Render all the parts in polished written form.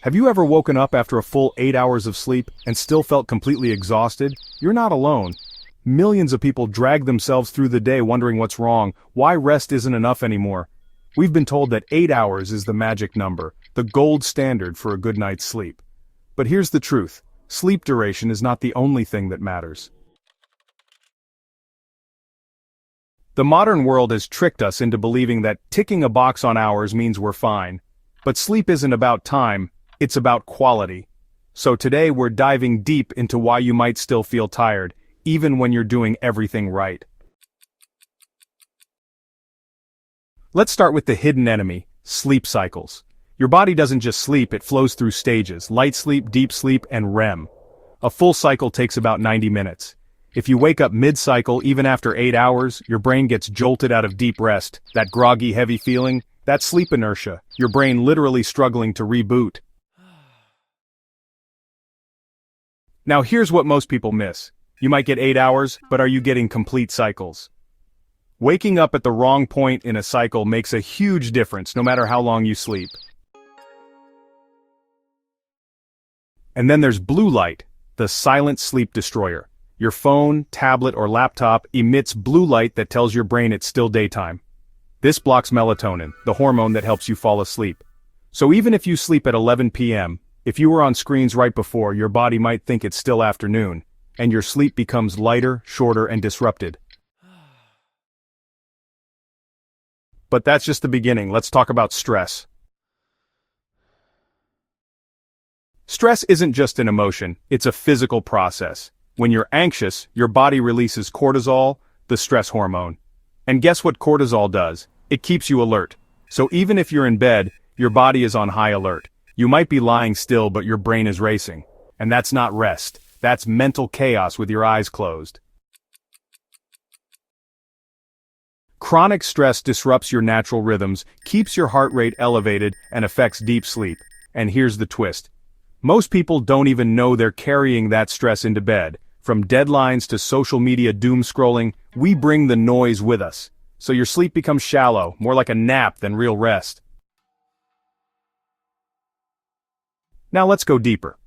Have you ever woken up after a full 8 hours of sleep and still felt completely exhausted? You're not alone. Millions of people drag themselves through the day wondering what's wrong, why rest isn't enough anymore. We've been told that 8 hours is the magic number, the gold standard for a good night's sleep. But here's the truth. Sleep duration is not the only thing that matters. The modern world has tricked us into believing that ticking a box on hours means we're fine. But sleep isn't about time, it's about quality. So today we're diving deep into why you might still feel tired, even when you're doing everything right. Let's start with the hidden enemy, sleep cycles. Your body doesn't just sleep, it flows through stages: light sleep, deep sleep, and REM. A full cycle takes about 90 minutes. If you wake up mid-cycle, even after 8 hours, your brain gets jolted out of deep rest. That groggy, heavy feeling, that's sleep inertia, your brain literally struggling to reboot. Now here's what most people miss. You might get 8 hours, but are you getting complete cycles? Waking up at the wrong point in a cycle makes a huge difference no matter how long you sleep. And then there's blue light, the silent sleep destroyer. Your phone, tablet, or laptop emits blue light that tells your brain it's still daytime. This blocks melatonin, the hormone that helps you fall asleep. So even if you sleep at 11 p.m., if you were on screens right before, your body might think it's still afternoon, and your sleep becomes lighter, shorter, and disrupted. But that's just the beginning. Let's talk about stress. Stress isn't just an emotion, it's a physical process. When you're anxious, your body releases cortisol, the stress hormone. And guess what cortisol does? It keeps you alert. So even if you're in bed, your body is on high alert. You might be lying still, but your brain is racing. And that's not rest. That's mental chaos with your eyes closed. Chronic stress disrupts your natural rhythms, keeps your heart rate elevated, and affects deep sleep. And here's the twist. Most people don't even know they're carrying that stress into bed. From deadlines to social media doom scrolling, we bring the noise with us. So your sleep becomes shallow, more like a nap than real rest. Now let's go deeper.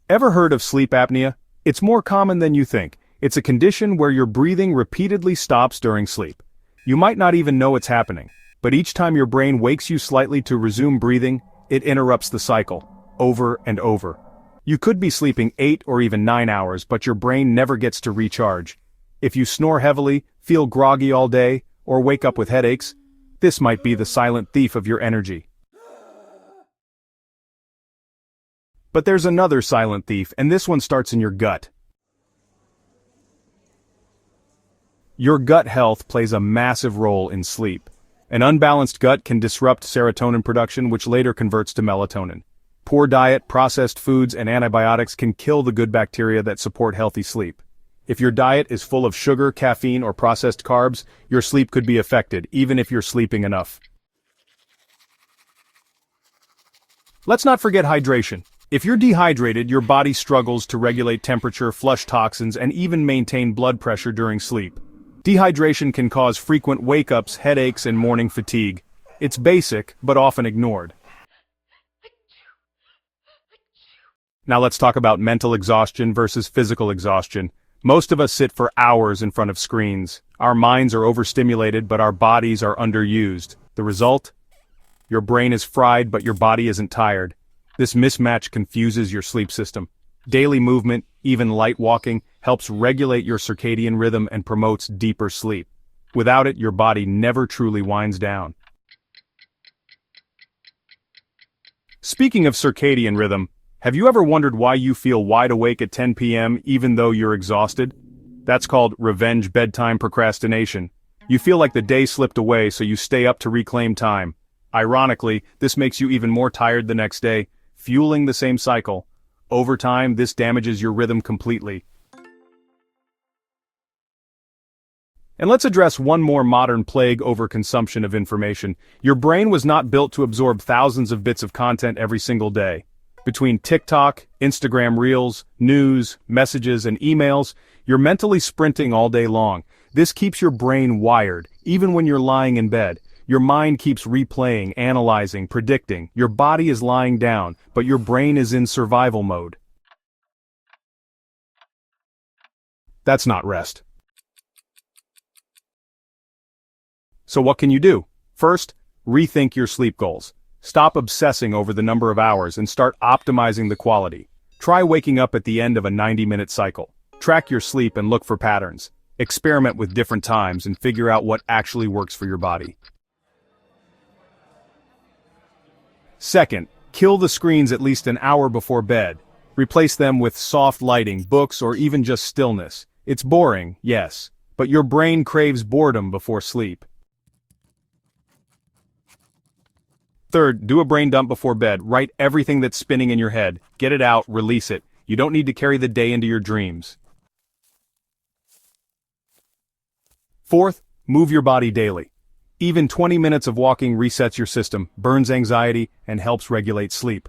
Ever heard of sleep apnea? It's more common than you think. It's a condition where your breathing repeatedly stops during sleep. You might not even know it's happening, but each time your brain wakes you slightly to resume breathing, it interrupts the cycle, over and over. You could be sleeping 8 or even 9 hours, but your brain never gets to recharge. If you snore heavily, feel groggy all day, or wake up with headaches, this might be the silent thief of your energy. But there's another silent thief, and this one starts in your gut. Your gut health plays a massive role in sleep. An unbalanced gut can disrupt serotonin production, which later converts to melatonin. Poor diet, processed foods, and antibiotics can kill the good bacteria that support healthy sleep. If your diet is full of sugar, caffeine, or processed carbs, your sleep could be affected, even if you're sleeping enough. Let's not forget hydration. If you're dehydrated, your body struggles to regulate temperature, flush toxins, and even maintain blood pressure during sleep. Dehydration can cause frequent wake-ups, headaches, and morning fatigue. It's basic, but often ignored. Now let's talk about mental exhaustion versus physical exhaustion. Most of us sit for hours in front of screens. Our minds are overstimulated, but our bodies are underused. The result? Your brain is fried, but your body isn't tired. This mismatch confuses your sleep system. Daily movement, even light walking, helps regulate your circadian rhythm and promotes deeper sleep. Without it, your body never truly winds down. Speaking of circadian rhythm, have you ever wondered why you feel wide awake at 10 p.m. even though you're exhausted? That's called revenge bedtime procrastination. You feel like the day slipped away, so you stay up to reclaim time. Ironically, this makes you even more tired the next day, fueling the same cycle. Over time, this damages your rhythm completely. And let's address one more modern plague: overconsumption of information. Your brain was not built to absorb thousands of bits of content every single day. Between TikTok, Instagram Reels, news, messages, and emails, you're mentally sprinting all day long. This keeps your brain wired, even when you're lying in bed. Your mind keeps replaying, analyzing, predicting. Your body is lying down, but your brain is in survival mode. That's not rest. So what can you do? First, rethink your sleep goals. Stop obsessing over the number of hours and start optimizing the quality. Try waking up at the end of a 90-minute cycle. Track your sleep and look for patterns. Experiment with different times and figure out what actually works for your body. Second, kill the screens at least an hour before bed. Replace them with soft lighting, books, or even just stillness. It's boring, yes, but your brain craves boredom before sleep. Third, do a brain dump before bed. Write everything that's spinning in your head. Get it out, release it. You don't need to carry the day into your dreams. Fourth, move your body daily. Even 20 minutes of walking resets your system, burns anxiety, and helps regulate sleep.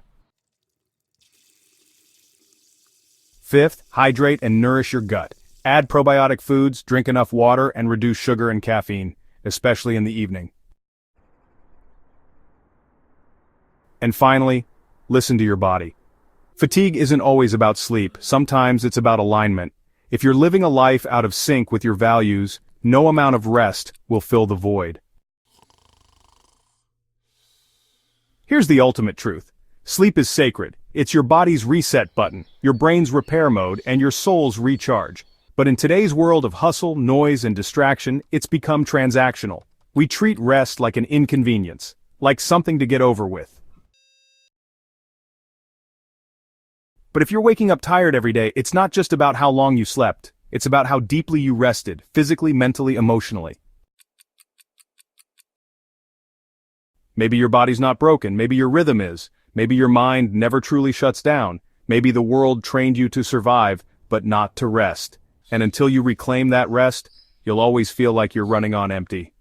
Fifth, hydrate and nourish your gut. Add probiotic foods, drink enough water, and reduce sugar and caffeine, especially in the evening. And finally, listen to your body. Fatigue isn't always about sleep, sometimes it's about alignment. If you're living a life out of sync with your values, no amount of rest will fill the void. Here's the ultimate truth. Sleep is sacred. It's your body's reset button, your brain's repair mode, and your soul's recharge. But in today's world of hustle, noise, and distraction, it's become transactional. We treat rest like an inconvenience, like something to get over with. But if you're waking up tired every day, it's not just about how long you slept. It's about how deeply you rested, physically, mentally, emotionally. Maybe your body's not broken, maybe your rhythm is, maybe your mind never truly shuts down, maybe the world trained you to survive, but not to rest. And until you reclaim that rest, you'll always feel like you're running on empty.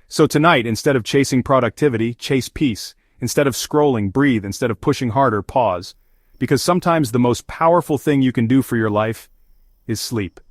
So tonight, instead of chasing productivity, chase peace. Instead of scrolling, breathe. Instead of pushing harder, pause. Because sometimes the most powerful thing you can do for your life is sleep.